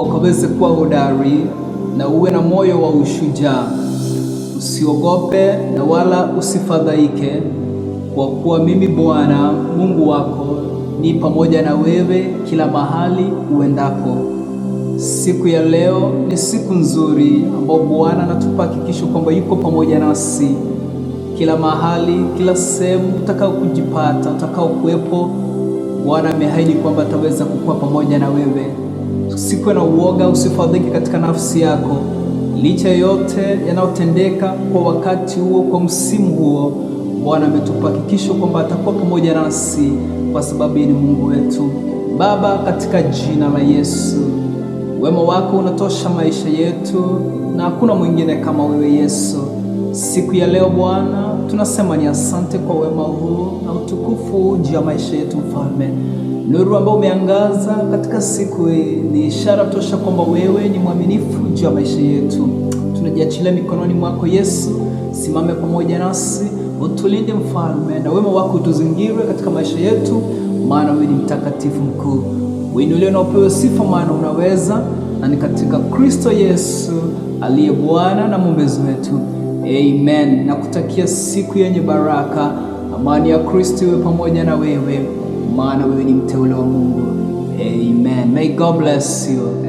ukaweze kuwa hodari na uwe na moyo wa ushujaa. Usiogope na wala usifadhaike, kwa kuwa mimi Bwana Mungu wako ni pamoja na wewe kila mahali uendako. Siku ya leo ni siku nzuri ambayo Bwana anatupa hakikisho kwamba yuko pamoja nasi kila mahali, kila sehemu utakao kujipata, utakao kuwepo. Bwana ameahidi kwamba ataweza kukuwa pamoja na wewe. Usiwe na uoga, usifadhaike katika nafsi yako. Licha yote yanayotendeka kwa wakati huo, kwa msimu huo, Bwana ametupa hakikisho kwamba atakuwa pamoja nasi kwa sababu ni Mungu wetu. Baba, katika jina la Yesu, wema wako unatosha maisha yetu na hakuna mwingine kama wewe Yesu. Siku ya leo Bwana, tunasema ni asante kwa wema huu na utukufu juu ya maisha yetu Mfalme. Nuru ambayo umeangaza katika siku hii ni ishara tosha kwamba wewe ni mwaminifu juu ya maisha yetu. Tunajiachilia mikononi mwako Yesu, simame pamoja nasi, utulinde Mfalme, na wema wako utuzingire katika maisha yetu, maana wewe ni mtakatifu mkuu. Uinuliwe na upewe sifa, maana unaweza, na ni katika Kristo Yesu aliye Bwana na mwombezi wetu. Amen. Nakutakia siku yenye baraka. Amani ya Kristo iwe pamoja na wewe, maana wewe ni mteule wa Mungu. Amen. May God bless you.